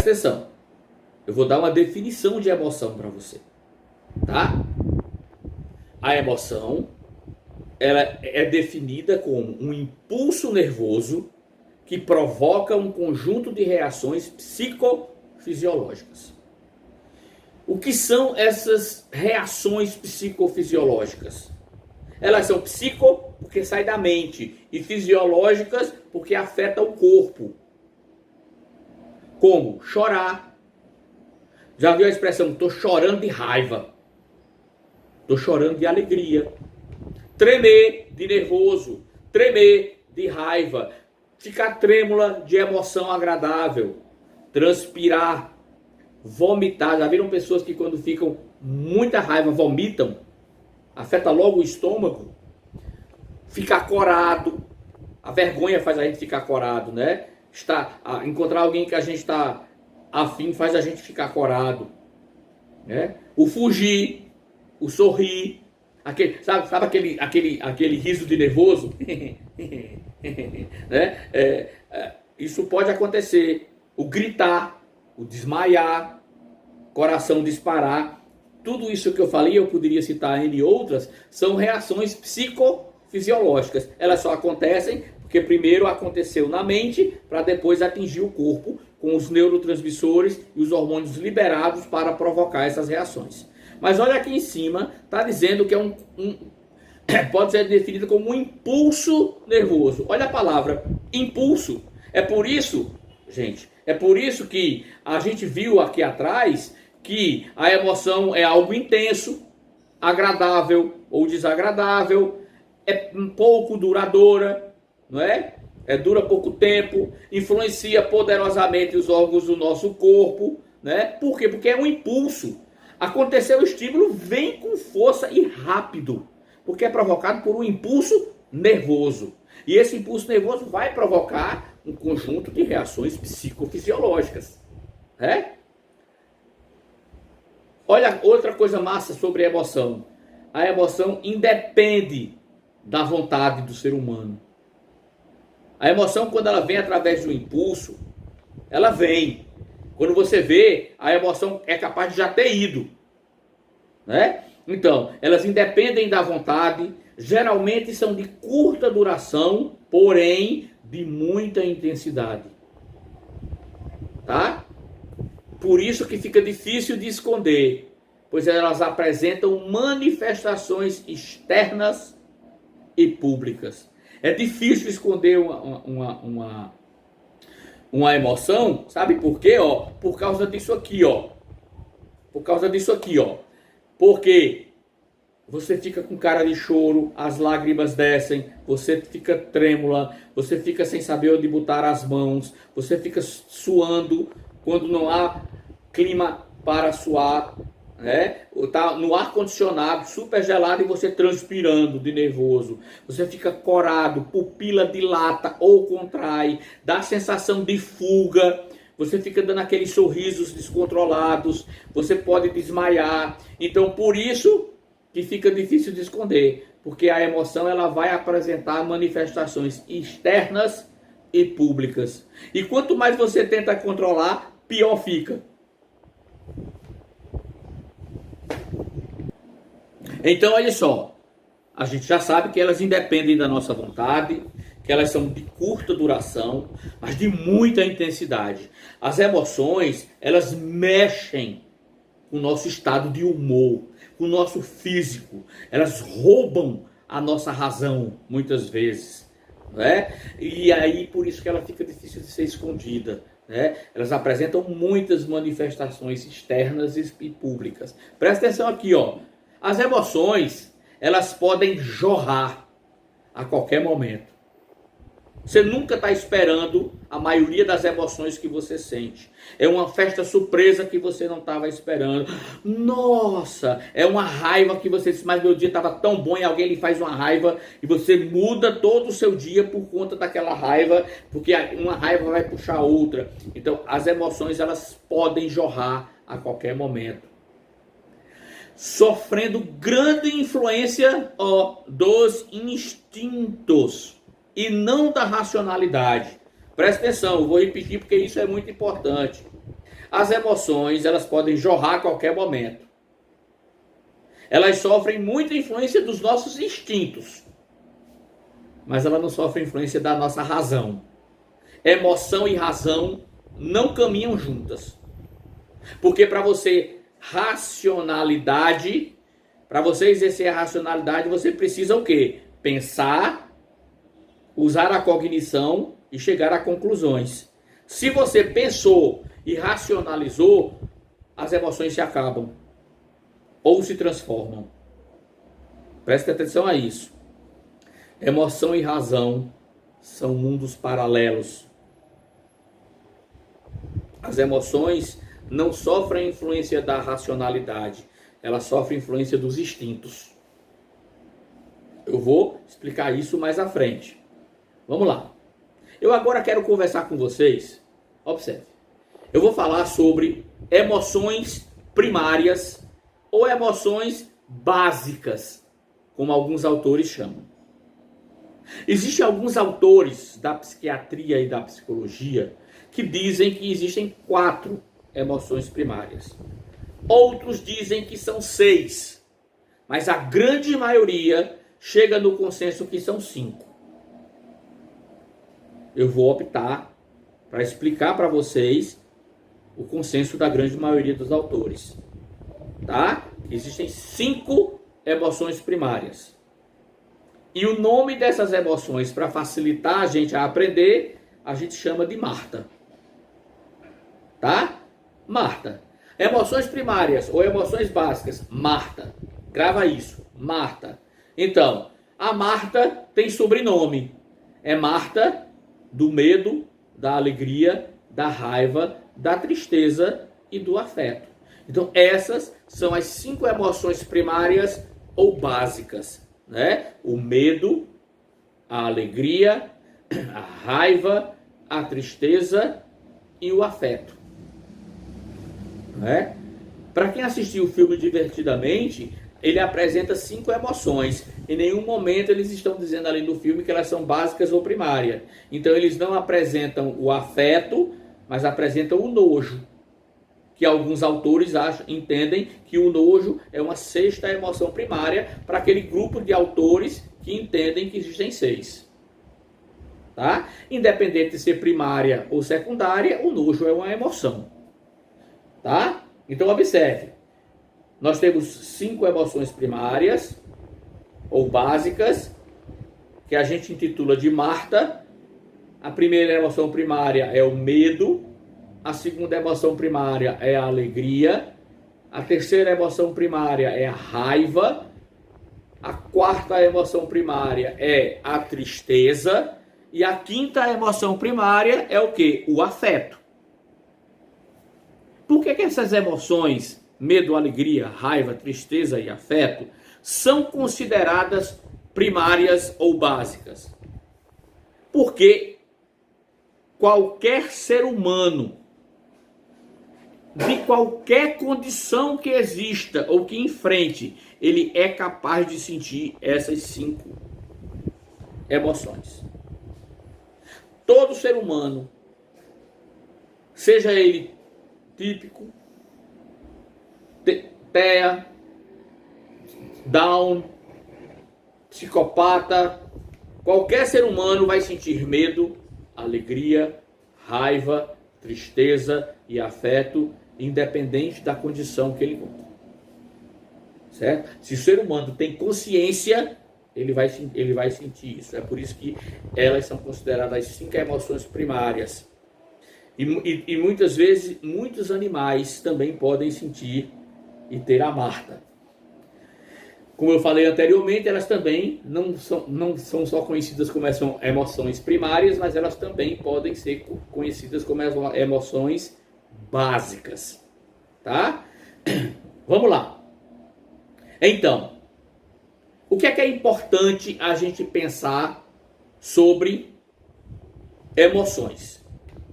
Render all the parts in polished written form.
Presta atenção. Eu vou dar uma definição de emoção para você, tá? A emoção, ela é definida como um impulso nervoso que provoca um conjunto de reações psicofisiológicas. O que são essas reações psicofisiológicas? Elas são psico, porque sai da mente, e fisiológicas, porque afeta o corpo. Como chorar. Já viu a expressão, estou chorando de raiva. Estou chorando de alegria. Tremer de nervoso. Tremer de raiva. Ficar trêmula de emoção agradável. Transpirar. Vomitar. Já viram pessoas que quando ficam muita raiva vomitam? Afeta logo o estômago. Ficar corado. A vergonha faz a gente ficar corado, né? Encontrar alguém que a gente está afim faz a gente ficar corado, né? O fugir, o sorrir, sabe aquele riso de nervoso, né? Isso pode acontecer. O gritar, o desmaiar, coração disparar, tudo isso que eu falei, eu poderia citar N outras, são reações psicofisiológicas. Elas só acontecem porque primeiro aconteceu na mente, para depois atingir o corpo, com os neurotransmissores e os hormônios liberados para provocar essas reações. Mas olha aqui em cima, está dizendo que pode ser definido como um impulso nervoso. Olha a palavra, impulso. É por isso, gente, que a gente viu aqui atrás que a emoção é algo intenso, agradável ou desagradável, é um pouco duradoura, não é? Dura pouco tempo, influencia poderosamente os órgãos do nosso corpo, né? Por quê? Porque é um impulso. Aconteceu o estímulo, vem com força e rápido, porque é provocado por um impulso nervoso. E esse impulso nervoso vai provocar um conjunto de reações psicofisiológicas, né? Olha outra coisa massa sobre a emoção. A emoção independe da vontade do ser humano. A emoção, quando ela vem através do impulso, ela vem. Quando você vê, a emoção é capaz de já ter ido, né? Então, elas independem da vontade, geralmente são de curta duração, porém de muita intensidade. Tá? Por isso que fica difícil de esconder, pois elas apresentam manifestações externas e públicas. É difícil esconder uma emoção, sabe por quê? Por causa disso aqui, Por causa disso aqui, Porque você fica com cara de choro, as lágrimas descem, você fica trêmula, você fica sem saber onde botar as mãos, você fica suando quando não há clima para suar, né? Tá no ar-condicionado, super gelado e você transpirando de nervoso. Você fica corado, pupila dilata ou contrai, dá sensação de fuga. Você fica dando aqueles sorrisos descontrolados, você pode desmaiar. Então, por isso que fica difícil de esconder, porque a emoção ela vai apresentar manifestações externas e públicas. E quanto mais você tenta controlar, pior fica. Então, olha só, a gente já sabe que elas independem da nossa vontade, que elas são de curta duração, mas de muita intensidade. As emoções, elas mexem com o nosso estado de humor, com o nosso físico. Elas roubam a nossa razão, muitas vezes, né? E aí, por isso que ela fica difícil de ser escondida, né? Elas apresentam muitas manifestações externas e públicas. Presta atenção aqui, As emoções, elas podem jorrar a qualquer momento. Você nunca está esperando a maioria das emoções que você sente. É uma festa surpresa que você não estava esperando. Nossa, é uma raiva que você disse, mas meu dia estava tão bom e alguém lhe faz uma raiva e você muda todo o seu dia por conta daquela raiva, porque uma raiva vai puxar outra. Então, as emoções, elas podem jorrar a qualquer momento, sofrendo grande influência dos instintos e não da racionalidade. Presta atenção, eu vou repetir porque isso é muito importante. As emoções, elas podem jorrar a qualquer momento. Elas sofrem muita influência dos nossos instintos, mas elas não sofrem influência da nossa razão. Emoção e razão não caminham juntas. Porque para você exercer a racionalidade, você precisa o quê? Pensar, usar a cognição e chegar a conclusões. Se você pensou e racionalizou, as emoções se acabam ou se transformam. Preste atenção a isso. Emoção e razão são mundos paralelos. As emoções não sofrem influência da racionalidade, elas sofrem influência dos instintos. Eu vou explicar isso mais à frente. Vamos lá. Eu agora quero conversar com vocês. Observe. Eu vou falar sobre emoções primárias ou emoções básicas, como alguns autores chamam. Existem alguns autores da psiquiatria e da psicologia que dizem que existem 4 emoções primárias. Outros dizem que são 6, mas a grande maioria chega no consenso que são 5. Eu vou optar para explicar para vocês o consenso da grande maioria dos autores. Tá? Existem 5 emoções primárias. E o nome dessas emoções, para facilitar a gente a aprender, a gente chama de Marta. Tá? Marta. Emoções primárias ou emoções básicas. Marta. Grava isso. Marta. Então, a Marta tem sobrenome. É Marta do medo, da alegria, da raiva, da tristeza e do afeto. Então, essas são as 5 emoções primárias ou básicas, né? O medo, a alegria, a raiva, a tristeza e o afeto. Né? Para quem assistiu o filme Divertidamente, ele apresenta 5 emoções. Em nenhum momento eles estão dizendo ali no filme que elas são básicas ou primárias. Então eles não apresentam o afeto, mas apresentam o nojo. Que alguns autores entendem que o nojo é uma 6ª emoção primária para aquele grupo de autores que entendem que existem 6. Tá? Independente de ser primária ou secundária, o nojo é uma emoção. Tá? Então observe. Nós temos 5 emoções primárias ou básicas, que a gente intitula de Marta. A primeira emoção primária é o medo. A segunda emoção primária é a alegria. A terceira emoção primária é a raiva. A 4ª emoção primária é a tristeza. E a 5ª emoção primária é o quê? O afeto. Por que essas emoções, medo, alegria, raiva, tristeza e afeto, são consideradas primárias ou básicas? Porque qualquer ser humano, de qualquer condição que exista ou que enfrente, ele é capaz de sentir essas 5 emoções. Todo ser humano, seja ele típico, TEA, Down, psicopata, qualquer ser humano vai sentir medo, alegria, raiva, tristeza e afeto, independente da condição que ele encontra. Certo? Se o ser humano tem consciência, ele vai sentir isso. É por isso que elas são consideradas as 5 emoções primárias. E muitas vezes, muitos animais também podem sentir e ter a Marta. Como eu falei anteriormente, elas também não são só conhecidas como emoções primárias, mas elas também podem ser conhecidas como emoções básicas. Tá? Vamos lá. Então, o que é importante a gente pensar sobre emoções?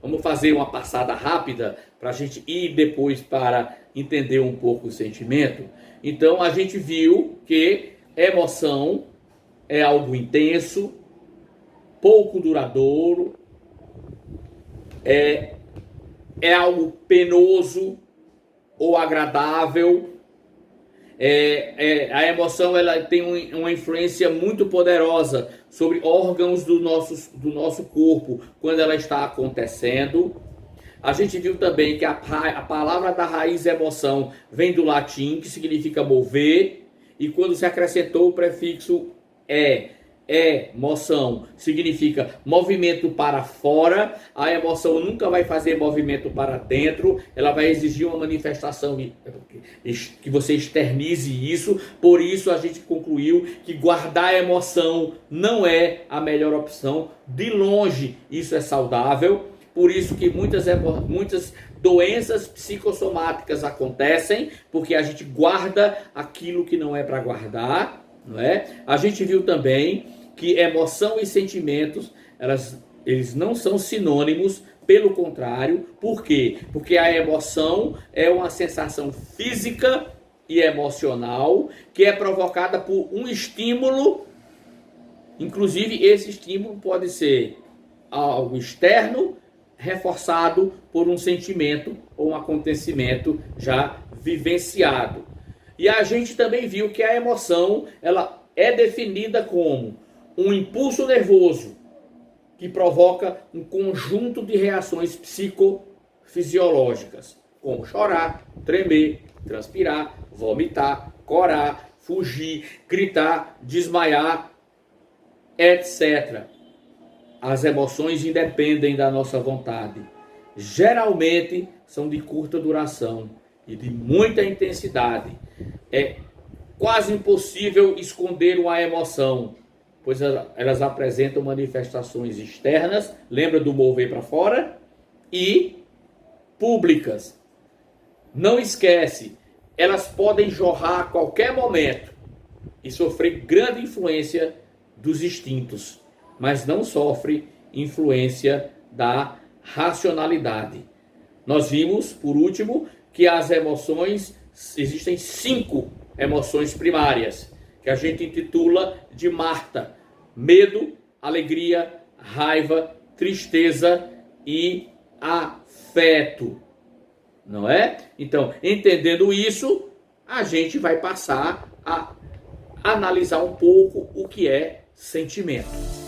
Vamos fazer uma passada rápida para a gente ir depois para entender um pouco o sentimento. Então, a gente viu que emoção é algo intenso, pouco duradouro, é algo penoso ou agradável. A emoção ela tem uma influência muito poderosa sobre órgãos do nosso corpo quando ela está acontecendo. A gente viu também que a palavra da raiz emoção vem do latim, que significa mover, e quando se acrescentou o prefixo emoção, significa movimento para fora. A emoção nunca vai fazer movimento para dentro, ela vai exigir uma manifestação que você externize isso. Por isso a gente concluiu que guardar a emoção não é a melhor opção, de longe isso é saudável. Por isso que muitas doenças psicossomáticas acontecem, porque a gente guarda aquilo que não é para guardar, não é? A gente viu também que emoção e sentimentos, eles não são sinônimos, pelo contrário. Por quê? Porque a emoção é uma sensação física e emocional que é provocada por um estímulo. Inclusive, esse estímulo pode ser algo externo, reforçado por um sentimento ou um acontecimento já vivenciado. E a gente também viu que a emoção ela é definida como um impulso nervoso que provoca um conjunto de reações psicofisiológicas, como chorar, tremer, transpirar, vomitar, corar, fugir, gritar, desmaiar, etc. As emoções independem da nossa vontade. Geralmente são de curta duração e de muita intensidade. É quase impossível esconder uma emoção, pois elas apresentam manifestações externas, lembra do mover para fora, e públicas. Não esquece, elas podem jorrar a qualquer momento e sofrer grande influência dos instintos, mas não sofre influência da racionalidade. Nós vimos, por último, que as emoções, existem 5 emoções primárias, que a gente intitula de Marta: medo, alegria, raiva, tristeza e afeto. Não é? Então, entendendo isso, a gente vai passar a analisar um pouco o que é sentimento.